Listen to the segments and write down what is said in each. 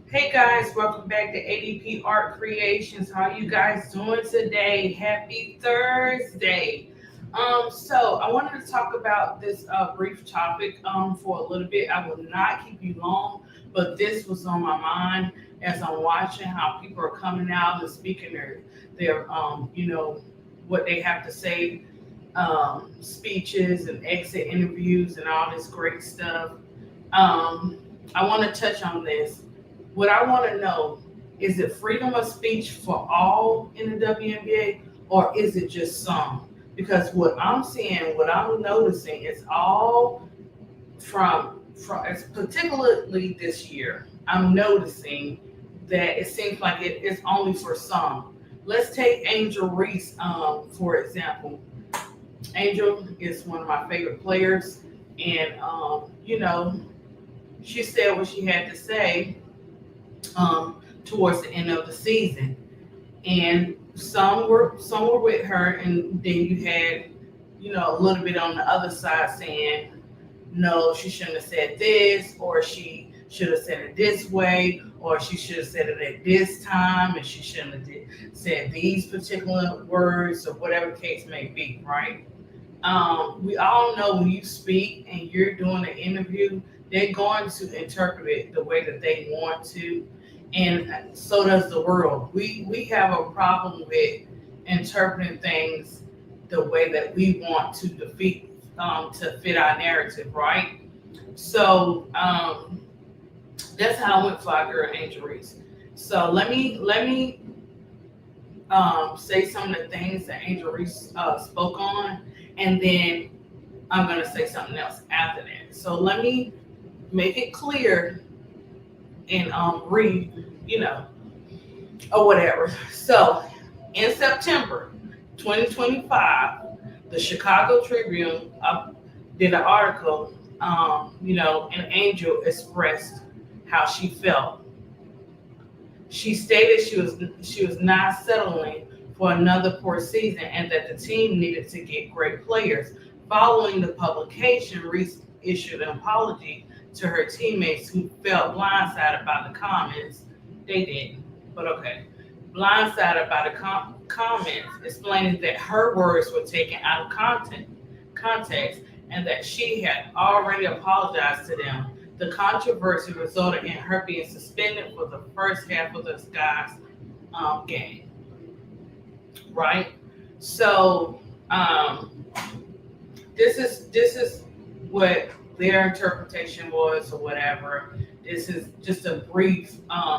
Hey guys, welcome back to ADP Art Creations. How you guys doing today? Happy Thursday. So I wanted to talk about this brief topic for a little bit. I will not keep you long, but this was on my mind as I'm watching how people are coming out and speaking their what they have to say, speeches and exit interviews and all this great stuff. Um, I want to touch on this. What I want to know is it freedom of speech for all in the WNBA or is it just some? Because what I'm seeing, what I'm noticing is all from it's particularly this year. I'm noticing that it seems like it is only for some. Let's take Angel Reese for example. Angel is one of my favorite players, and she said what she had to say towards the end of the season, and some were with her, and then you had a little bit on the other side saying no, she shouldn't have said this, or she should have said it this way, or she should have said it at this time, and she shouldn't have said these particular words, or whatever case may be, right? We all know when you speak and you're doing an interview, they're going to interpret it the way that they want to, and so does the world. We have a problem with interpreting things the way that we want to defeat to fit our narrative, right? So that's how I went for our girl Angel Reese. So let me say some of the things that Angel Reese spoke on, and then I'm gonna say something else after that. So let me make it clear and read, you know, or whatever. So in September 2025, the Chicago Tribune did an article, and Angel expressed how she felt. She stated she was not settling for another poor season and that the team needed to get great players. Following the publication, Reese issued an apology to her teammates who felt blindsided by the comments. They didn't, but okay. Blindsided by the comments, explaining that her words were taken out of context and that she had already apologized to them. The controversy resulted in her being suspended for the first half of the Sky's game, right? So this is what their interpretation was or whatever. This is just a brief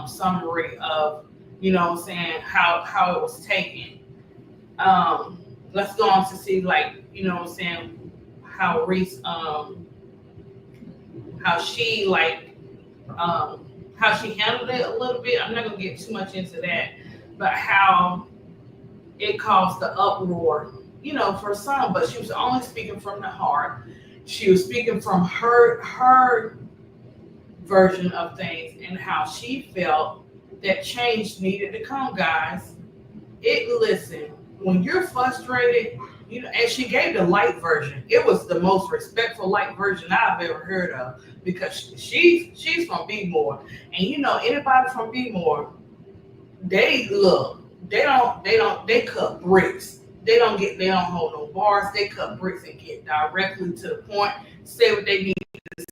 summary of what I'm saying how it was taken. Let's go on to see like what I'm saying how Reese how she how she handled it a little bit. I'm not gonna get too much into that, but how it caused the uproar, for some, but she was only speaking from the heart. She was speaking from her version of things and how she felt that change needed to come, guys. Listen, when you're frustrated, and she gave the light version. It was the most respectful light version I've ever heard of because she's from B More, and anybody from B More, they look, they cut bricks. They don't hold no bars. They cut bricks and get directly to the point. Say what they need to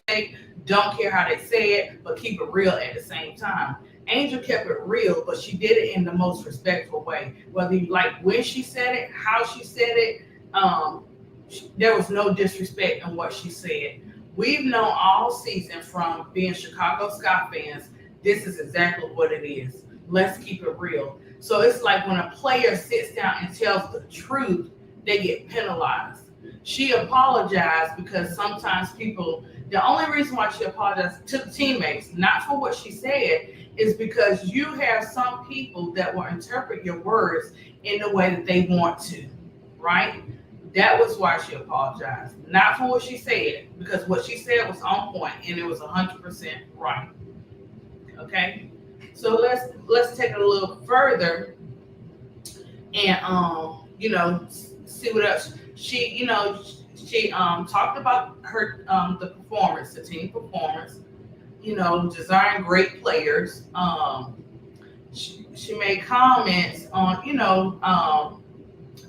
say. Don't care how they say it, but keep it real at the same time. Angel kept it real, but she did it in the most respectful way. Whether you like when she said it, how she said it, there was no disrespect in what she said. We've known all season from being Chicago Sky fans, this is exactly what it is. Let's keep it real. So it's like when a player sits down and tells the truth, they get penalized. She apologized because sometimes people, the only reason why she apologized to the teammates, not for what she said, is because you have some people that will interpret your words in the way that they want to, right? That was why she apologized, not for what she said, because what she said was on point and it was 100% right. Okay, so let's take it a little further and see what else she talked about her the performance, the team performance. design great players. She made comments on,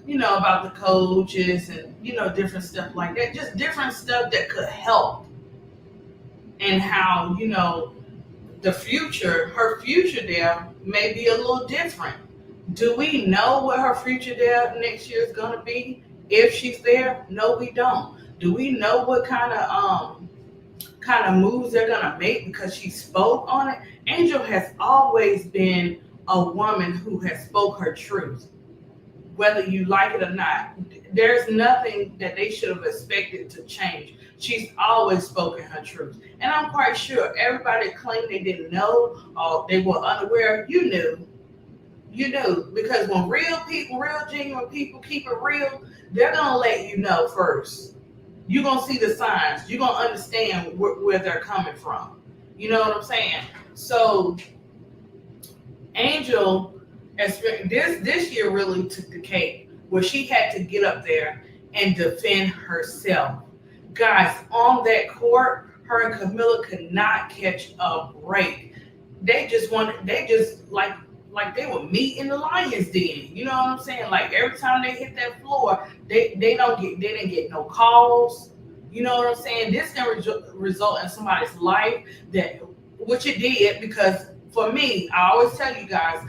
about the coaches and, different stuff like that. Just different stuff that could help, and how, her future there may be a little different. Do we know what her future there next year is going to be if she's there? No, we don't. Do we know what kind of moves they're going to make because she spoke on it? Angel has always been a woman who has spoke her truth, whether you like it or not. There's nothing that they should have expected to change. She's always spoken her truth. And I'm quite sure everybody claimed they didn't know or they were unaware. You knew. You knew. Because when real people, real genuine people keep it real, they're going to let you know first. You're going to see the signs. You're going to understand where they're coming from. You know what I'm saying? So Angel, this year really took the cake, where she had to get up there and defend herself. Guys, on that court, her and Camilla could not catch a break. They just like they were meat in the lion's den. You know what I'm saying? Like every time they hit that floor, they didn't get no calls. You know what I'm saying? This can result in somebody's life, which it did, because for me, I always tell you guys,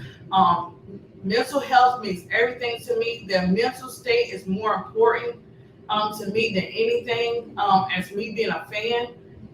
mental health means everything to me. Their mental state is more important to me than anything. As me being a fan,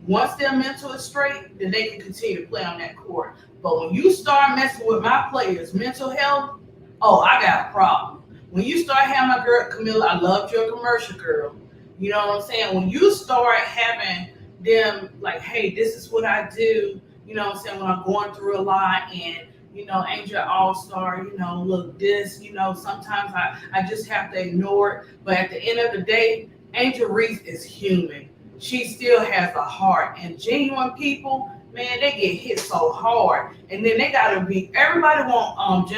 once their mental is straight, then they can continue to play on that court. But when you start messing with my players' mental health, oh, I got a problem. When you start having my girl Camilla, I loved your commercial, girl. You know what I'm saying? When you start having them like, hey, this is what I do. You know what I'm saying? When I'm going through a lot, and Angel All-Star, look this, sometimes I just have to ignore it. But at the end of the day, Angel Reese is human. She still has a heart. And genuine people, man, they get hit so hard. And then they gotta be, everybody want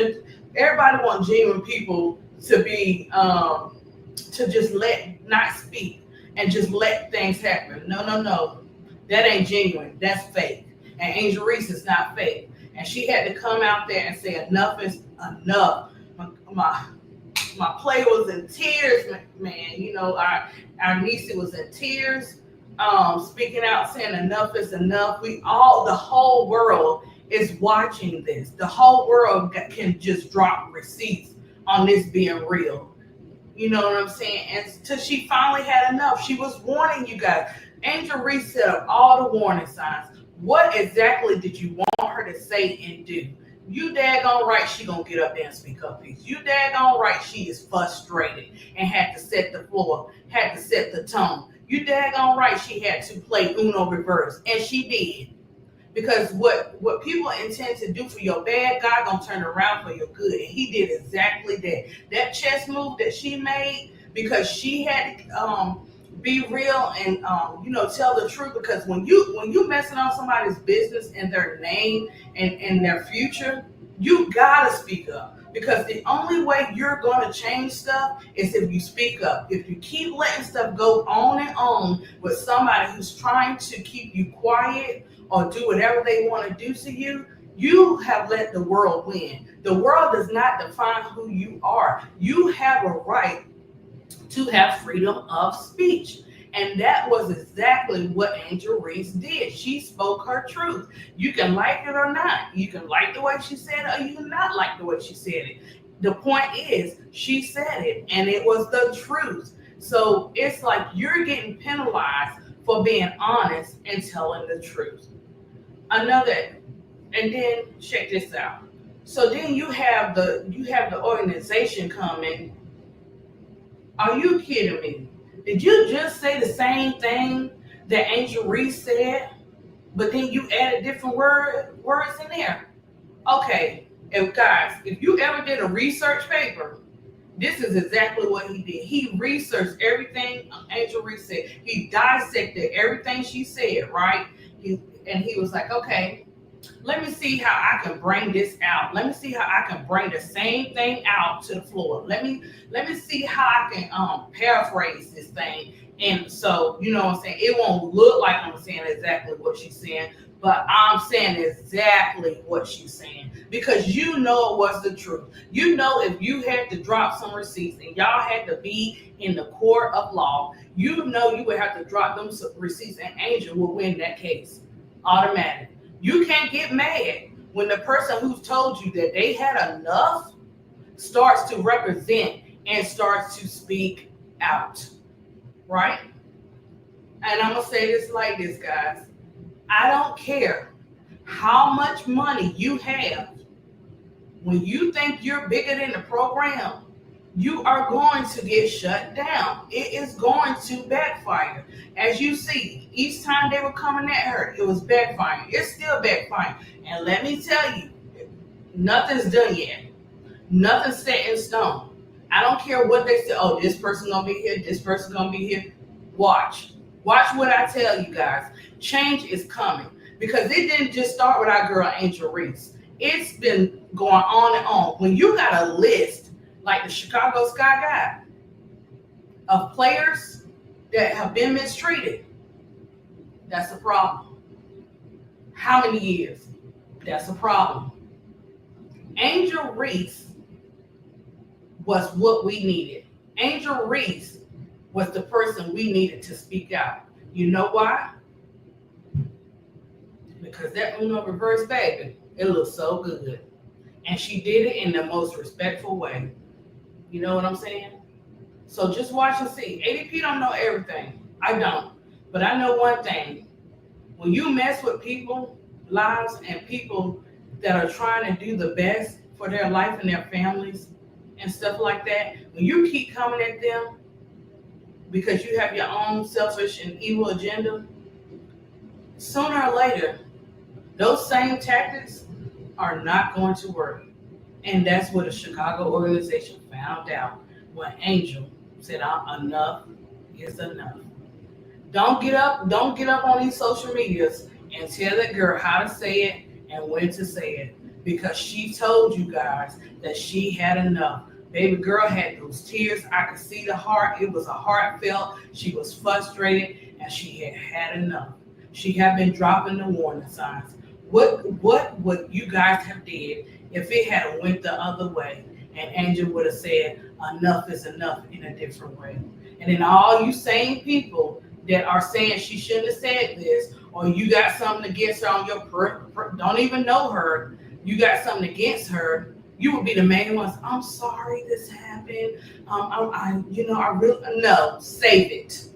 genuine people to be to just not speak and just let things happen. No. That ain't genuine. That's fake. And Angel Reese is not fake. And she had to come out there and say enough is enough. My player was in tears, man. Our niece was in tears, speaking out, saying enough is enough. The whole world is watching this. The whole world can just drop receipts on this being real. You know what I'm saying? And until she finally had enough, she was warning you guys. Angel Reese set up all the warning signs. What exactly did you want her to say and do? You daggone right she gonna get up there and speak her piece. You daggone right she is frustrated and had to set the floor, had to set the tone. You daggone right she had to play Uno reverse, and she did. Because what people intend to do for your bad, God gonna turn around for your good, and He did exactly that. That chess move that she made, because she had to be real and tell the truth. Because when you messing on somebody's business and their name and their future, you gotta speak up. Because the only way you're going to change stuff is if you speak up. If you keep letting stuff go on and on with somebody who's trying to keep you quiet or do whatever they want to do to you, you have let the world win. The world does not define who you are. You have a right to have freedom of speech. And that was exactly what Angel Reese did. She spoke her truth. You can like it or not. You can like the way she said it, or you can not like the way she said it. The point is, she said it, and it was the truth. So it's like you're getting penalized for being honest and telling the truth. And then check this out. So then you have the organization coming. Are you kidding me? Did you just say the same thing that Angel Reese said, but then you added different words in there? Okay, if you ever did a research paper, this is exactly what he did. He researched everything Angel Reese said. He dissected everything she said, right? And he was like, okay, let me see how I can bring this out. Let me see how I can bring the same thing out to the floor. Let me see how I can paraphrase this thing. And so, you know what I'm saying? It won't look like I'm saying exactly what she's saying, But I'm saying exactly what she's saying because you know it was the truth. You know, if you had to drop some receipts and y'all had to be in the court of law, you know you would have to drop them receipts and Angel will win that case automatic. You can't get mad when the person who's told you that they had enough starts to represent and starts to speak out, right? And I'm going to say this like this, guys. I don't care how much money you have. When you think you're bigger than the program, you are going to get shut down. It is going to backfire. As you see, each time they were coming at her, it was backfiring. It's still backfiring. And let me tell you, nothing's done yet. Nothing's set in stone. I don't care what they say. Oh, this person gonna be here. This person gonna be here. Watch. Watch what I tell you guys. Change is coming because it didn't just start with our girl Angel Reese. It's been going on and on. When you got a list like the Chicago Sky got of players that have been mistreated, that's a problem. How many years? That's a problem. Angel Reese was what we needed. Angel Reese was the person we needed to speak out. You know why? Because that Uno reverse baby, it looks so good. And she did it in the most respectful way. You know what I'm saying? So just watch and see. ADP don't know everything. I don't. But I know one thing. When you mess with people, lives, and people that are trying to do the best for their life and their families and stuff like that, when you keep coming at them because you have your own selfish and evil agenda, sooner or later, those same tactics are not going to work. And that's what the Chicago organization found out when Angel said, enough is enough. Don't get up on these social medias and tell that girl how to say it and when to say it. Because she told you guys that she had enough. Baby girl had those tears. I could see the heart. It was a heartfelt. She was frustrated and she had had enough. She had been dropping the warning signs. What would you guys have did if it had went the other way and Angel would have said enough is enough in a different way? And then all you same people that are saying she shouldn't have said this, or you got something against her on your don't even know her, you got something against her, you would be the main ones. I'm sorry this happened. I really no. Save it,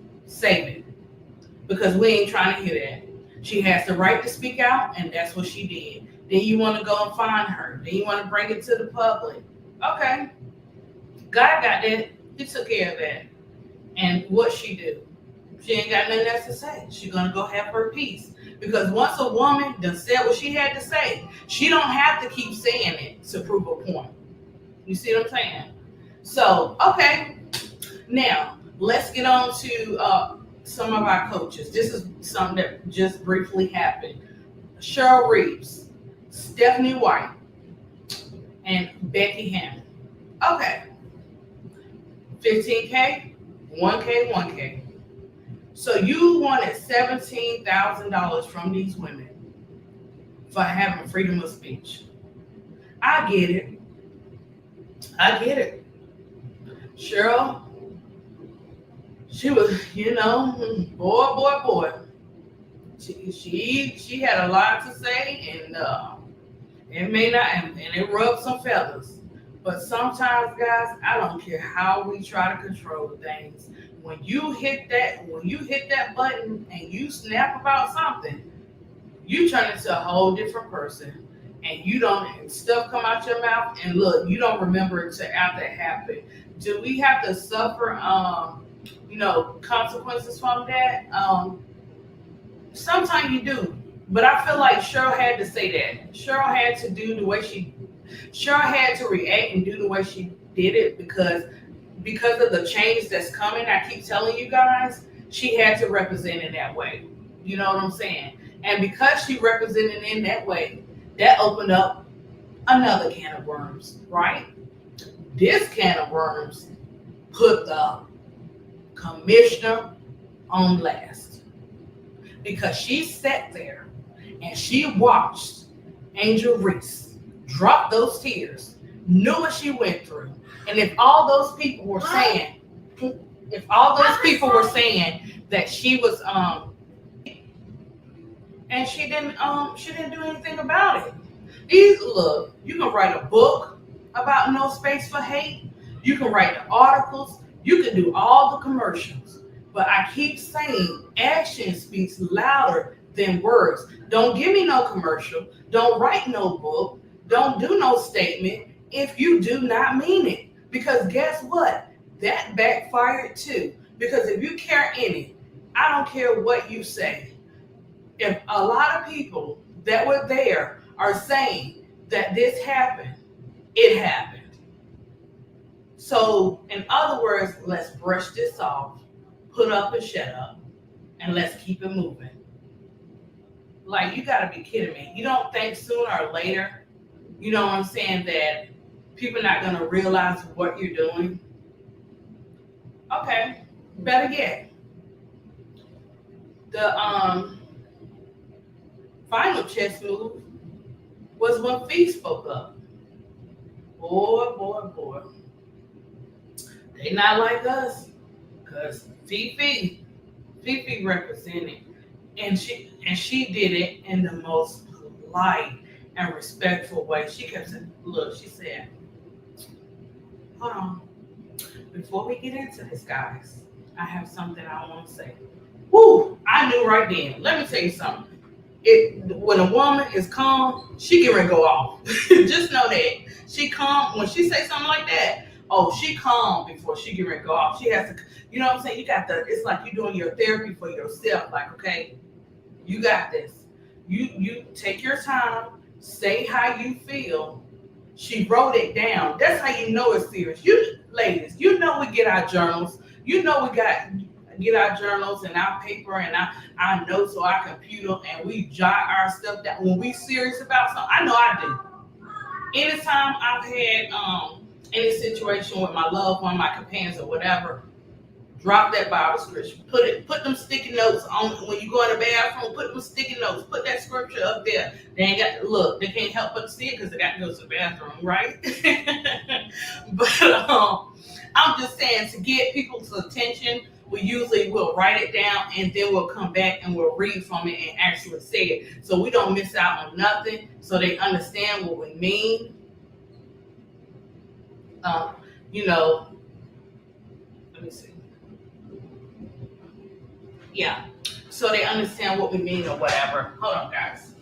because we ain't trying to hear that. She has the right to speak out, and that's what she did. Then you want to go and find her. Then you want to bring it to the public. Okay, God got that. He took care of that. And what she do? She ain't got nothing else to say. She's gonna go have her peace. Because once a woman done said what she had to say, she don't have to keep saying it to prove a point. You see what I'm saying? So, okay. Now, let's get on to some of our coaches. This is something that just briefly happened. Cheryl Reeves, Stephanie White, and Becky Hammond. Okay. 15K, 1K, 1K. So you wanted $17,000 from these women for having freedom of speech. I get it. Cheryl, she was, boy. She had a lot to say, and it may not, and it rubbed some feathers. But sometimes, guys, I don't care how we try to control things. When you hit that button and you snap about something, you turn into a whole different person. And you don't, stuff come out your mouth, and look, you don't remember it till after it happened. Do we have to suffer, consequences from that? Sometimes you do. But I feel like Cheryl had to say that. Cheryl had to react and do the way she did it because of the change that's coming. I keep telling you guys, she had to represent in that way. You know what I'm saying? And because she represented in that way, that opened up another can of worms, right? This can of worms put the commissioner on blast because she sat there And she watched Angel Reese drop those tears, knew what she went through. And if all those people were saying, that she was and she didn't do anything about it. Look, you can write a book about No Space for Hate. You can write the articles. You can do all the commercials. But I keep saying action speaks louder than words. Don't give me no commercial. Don't write no book. Don't do no statement if you do not mean it. Because guess what? That backfired too. Because if you care any, I don't care what you say. If a lot of people that were there are saying that this happened, it happened. So, in other words, let's brush this off, put up and shut up, and let's keep it moving. Like, you got to be kidding me. You don't think sooner or later, you know what I'm saying, that people are not going to realize what you're doing? Okay, better yet. The final chess move was when Fee spoke up. Boy. They not like us. Because Fifi represented. And she did it in the most polite and respectful way. She kept saying, look, she said, hold on. Before we get into this, guys, I have something I want to say. Woo! I knew right then. Let me tell you something. When a woman is calm, she can go off. Just know that. She calm. When she say something like that, oh, she calm before she can go off. She has to, you know what I'm saying? It's like you're doing your therapy for yourself. Like, okay, you got this. You take your time, say how you feel. She wrote it down. That's how you know it's serious. You ladies, you know we get our journals. You know we get our journals and our paper and our notes or our computer, and we jot our stuff down when we serious about something. I know I do. Anytime I've had any situation with my loved one, my companions or whatever, drop that Bible scripture. Put them sticky notes on when you go in the bathroom. Put them sticky notes. Put that scripture up there. They ain't got to look. They can't help but see it because they got to go to the bathroom, right? But I'm just saying, to get people's attention, we usually will write it down and then we'll come back and we'll read from it and actually say it, so we don't miss out on nothing. So they understand what we mean. Let me see. Yeah. So they understand what we mean or whatever. Hold on, guys.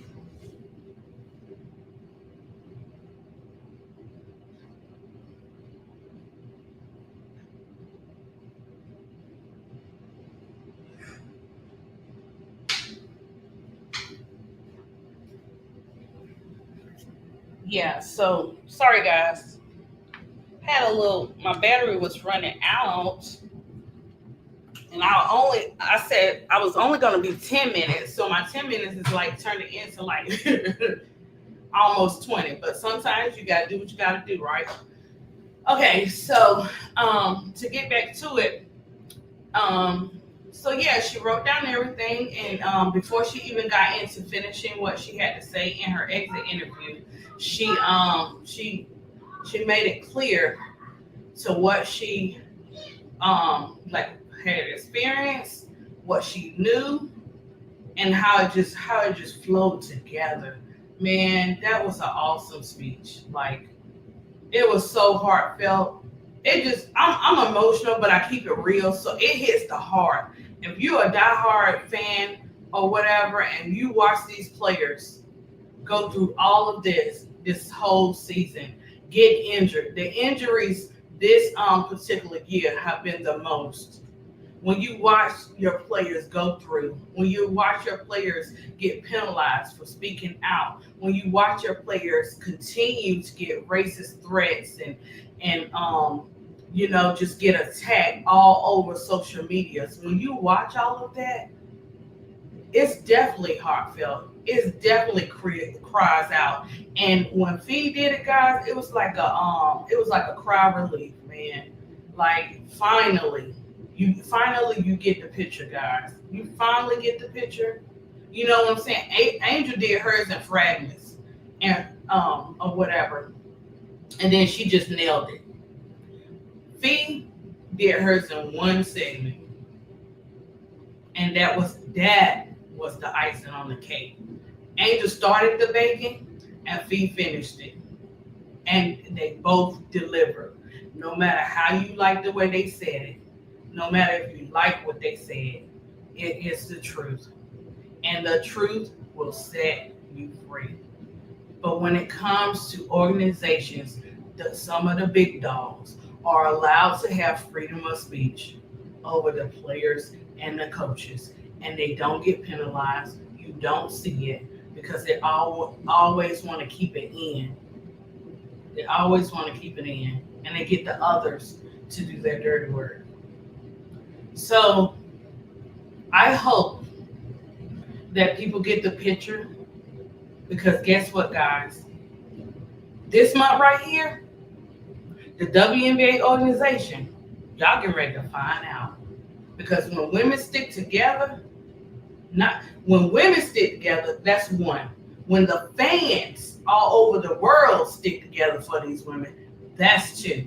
Yeah, so sorry guys. My battery was running out. And I said I was only going to be 10 minutes. So my 10 minutes is like turning into like almost 20. But sometimes you got to do what you got to do, right? Okay, so to get back to it, so yeah, she wrote down everything. And before she even got into finishing what she had to say in her exit interview, she made it clear to what she had experienced, what she knew, and how it just flowed together. Man, that was an awesome speech. Like, it was so heartfelt. I'm emotional, but I keep it real, so it hits the heart. If you're a diehard fan or whatever, and you watch these players go through all of this whole season, get injured. The injuries this particular year have been the most. When you watch your players go through, when you watch your players get penalized for speaking out, when you watch your players continue to get racist threats and just get attacked all over social media. So when you watch all of that, it's definitely heartfelt. It's definitely cries out. And when Fee did it, guys, it was like a cry relief, man. Like, finally you get the picture, guys. You finally get the picture. You know what I'm saying? Angel did hers in fragments and or whatever, and then she just nailed it. Fee did hers in one segment, and that was the icing on the cake. Angel started the baking, and Fee finished it, and they both delivered. No matter how you like the way they said it, no matter if you like what they said, it is the truth, and the truth will set you free. But when it comes to organizations, some of the big dogs are allowed to have freedom of speech over the players and the coaches, and they don't get penalized. You don't see it because they always want to keep it in. They always want to keep it in, and they get the others to do their dirty work. So I hope that people get the picture, because guess what, guys? This month right here, the WNBA organization, y'all get ready to find out. Because when women stick together, that's one. When the fans all over the world stick together for these women, that's two.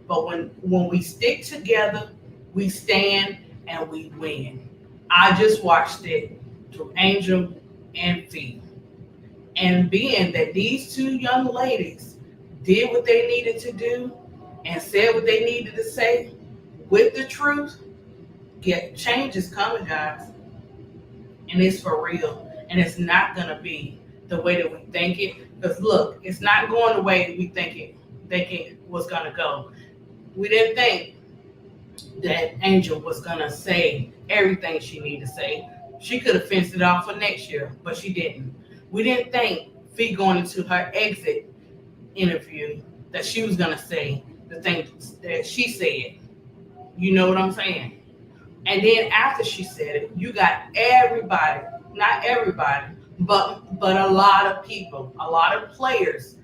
But when we stick together, we stand and we win. I just watched it through Angel and Fee. And being that these two young ladies did what they needed to do and said what they needed to say with the truth, change is coming, guys. And it's for real. And it's not going to be the way that we think it. Because look, it's not going the way we think it was going to go. We didn't think that Angel was going to say everything she needed to say. She could have fenced it off for next year, but she didn't. We didn't think Fee going into her exit interview that she was going to say the things that she said. You know what I'm saying? And then after she said it, you got everybody, not everybody, but a lot of people, a lot of players,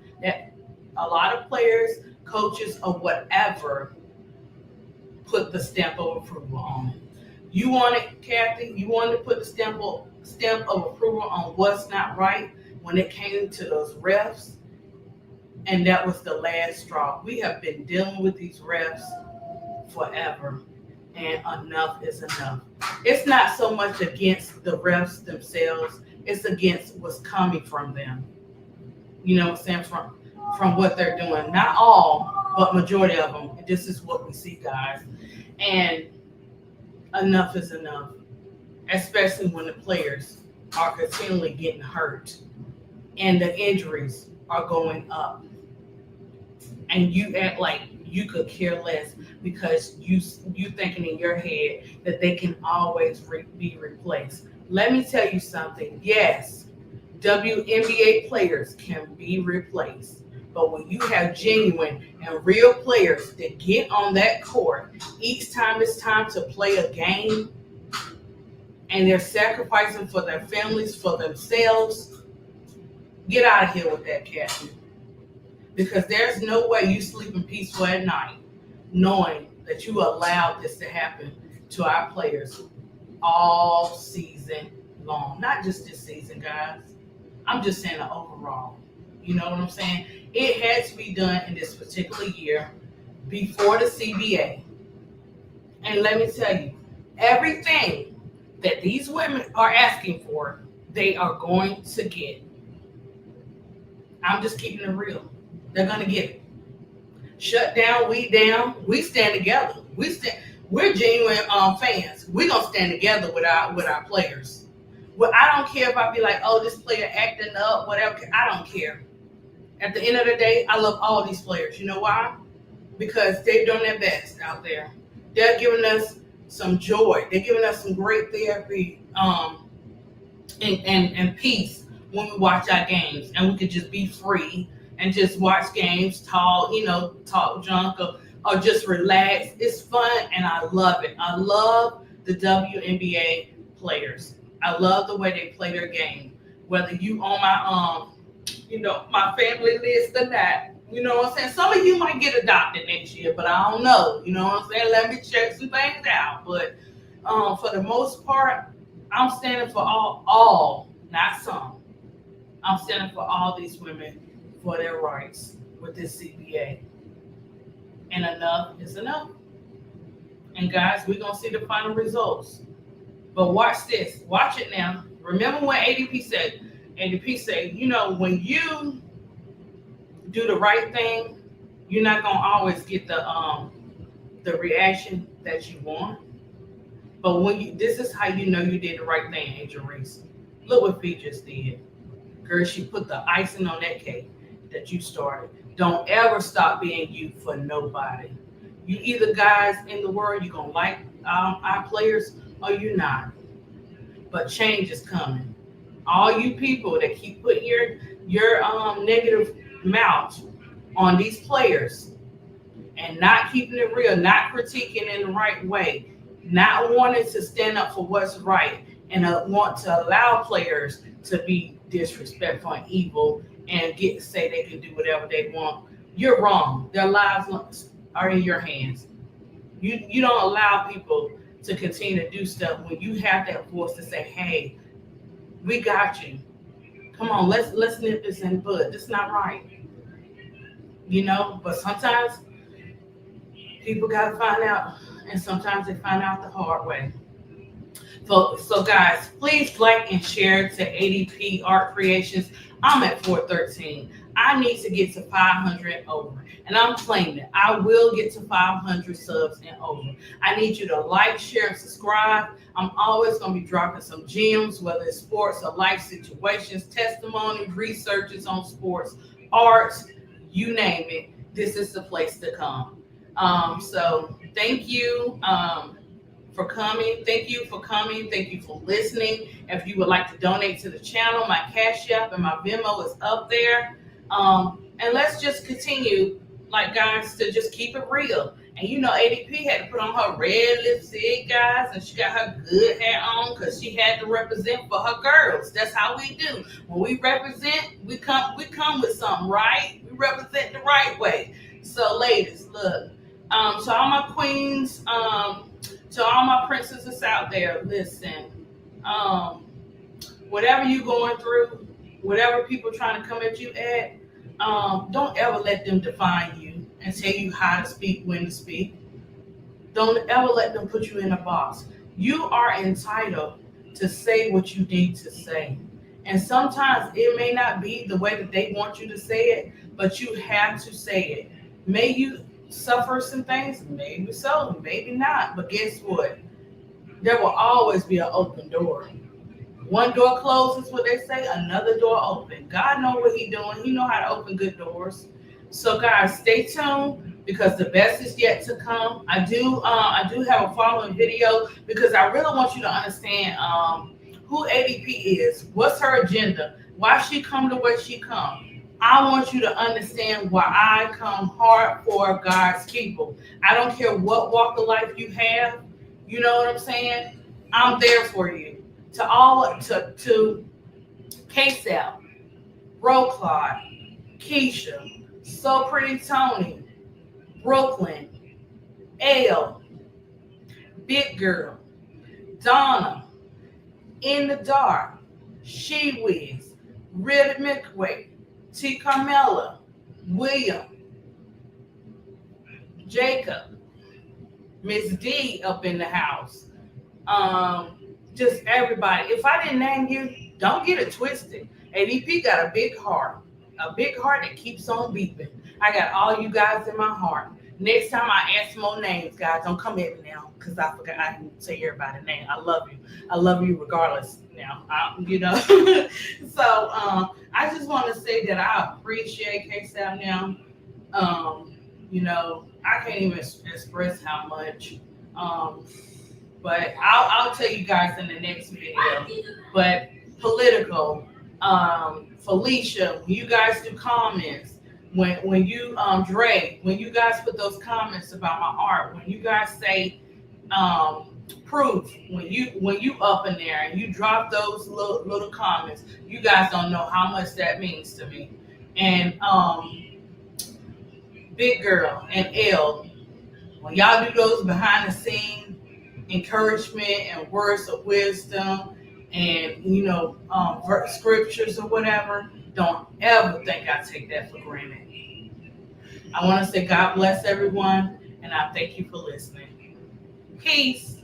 coaches, or whatever, put the stamp of approval on it. You wanted, Kathy, you wanted to put the stamp of approval on what's not right when it came to those refs, and that was the last straw. We have been dealing with these refs forever, and enough is enough. It's not so much against the refs themselves, it's against what's coming from them. You know what I'm saying? From what they're doing. Not all, but majority of them. This is what we see, guys. And enough is enough, especially when the players are continually getting hurt and the injuries are going up. And you act like you could care less because you thinking in your head that they can always be replaced. Let me tell you something. Yes, WNBA players can be replaced. But when you have genuine and real players that get on that court each time it's time to play a game, and they're sacrificing for their families, for themselves, get out of here with that, Kathy. Because there's no way you sleeping peaceful at night knowing that you allowed this to happen to our players all season long. Not just this season, guys. I'm just saying overall. You know what I'm saying? It had to be done in this particular year before the CBA. And let me tell you, everything that these women are asking for, they are going to get. I'm just keeping it real. They're going to get it. Shut down, we stand together. We're genuine fans. We're going to stand together with our players. Well, I don't care if I be like, oh, this player acting up, whatever. I don't care. At the end of the day, I love all these players. You know why? Because they've done their best out there. They're giving us some joy. They're giving us some great therapy and peace when we watch our games. And we could just be free and just watch games, talk junk, or just relax. It's fun, and I love it. I love the WNBA players. I love the way they play their game. Whether you on my my family list or not. You know what I'm saying? Some of you might get adopted next year, but I don't know. You know what I'm saying? Let me check some things out. But for the most part, I'm standing for all, not some. I'm standing for all these women for their rights with this CBA. And enough is enough. And guys, we're gonna see the final results. But watch this. Watch it now. Remember what ADP said? ADP said, when you do the right thing, you're not gonna always get the reaction that you want. But this is how you know you did the right thing, Angel Reese. Look what Fee just did. Girl, she put the icing on that cake that you started. Don't ever stop being you for nobody. You either guys in the world, you're gonna like our players or you're not. But change is coming. All you people that keep putting your negative mouth on these players and not keeping it real, not critiquing in the right way, not wanting to stand up for what's right, and want to allow players to be disrespectful and evil and say they can do whatever they want. You're wrong. Their lives are in your hands. You don't allow people to continue to do stuff when you have that voice to say, "Hey, we got you. Come on, let's nip this in the bud. This is not right." But sometimes people gotta find out, and sometimes they find out the hard way. So guys, please like and share to ADP Art Creations. I'm at 413. I need to get to 500 over, and I'm claiming it. I will get to 500 subs and over. I need you to like, share, and subscribe. I'm always going to be dropping some gems, whether it's sports or life situations, testimonies, researches on sports, arts, you name it. This is the place to come. So thank you for coming. Thank you for coming. Thank you for listening. If you would like to donate to the channel, my Cash App and my Venmo is up there. And let's just continue, guys, to just keep it real. And ADP had to put on her red lipstick, guys, and she got her good hair on because she had to represent for her girls. That's how we do. When we represent, we come with something, right? We represent the right way. So, ladies, look. To all my queens, to all my princesses out there, listen. Whatever you're going through, whatever people trying to come at you at, don't ever let them define you and tell you how to speak, when to speak. Don't ever let them put you in a box. You are entitled to say what you need to say. And sometimes it may not be the way that they want you to say it, but you have to say it. May you suffer some things, maybe so, maybe not. But guess what? There will always be an open door. One door closes, what they say, another door open. God knows what He's doing. He knows how to open good doors. So guys, stay tuned because the best is yet to come. I do have a following video because I really want you to understand who ADP is, what's her agenda, why she come to where she come. I want you to understand why I come hard for God's people. I don't care what walk of life you have. You know what I'm saying? I'm there for you. To K-Sal, Roclot, Keisha, So Pretty Tony, Brooklyn, Elle, Big Girl, Donna, In the Dark, She Whiz, Ribbit McQuay, T. Carmella, William, Jacob, Miss D up in the house. Just everybody. If I didn't name you, don't get it twisted. ADP got a big heart that keeps on beeping. I got all you guys in my heart. Next time I ask more names, guys, don't come at me now because I forgot I didn't say everybody's name. I love you. I love you regardless now. So I just want to say that I appreciate K-Sal now. I can't even express how much. But I'll tell you guys in the next video. But political, Felicia, when you guys do comments, when you Dre, when you guys put those comments about my art, when you guys say proof, when you up in there and you drop those little comments, you guys don't know how much that means to me. And Big Girl and Elle, When y'all do those behind the scenes encouragement and words of wisdom and scriptures or whatever. Don't ever think I take that for granted. I want to say God bless everyone, and I thank you for listening. Peace.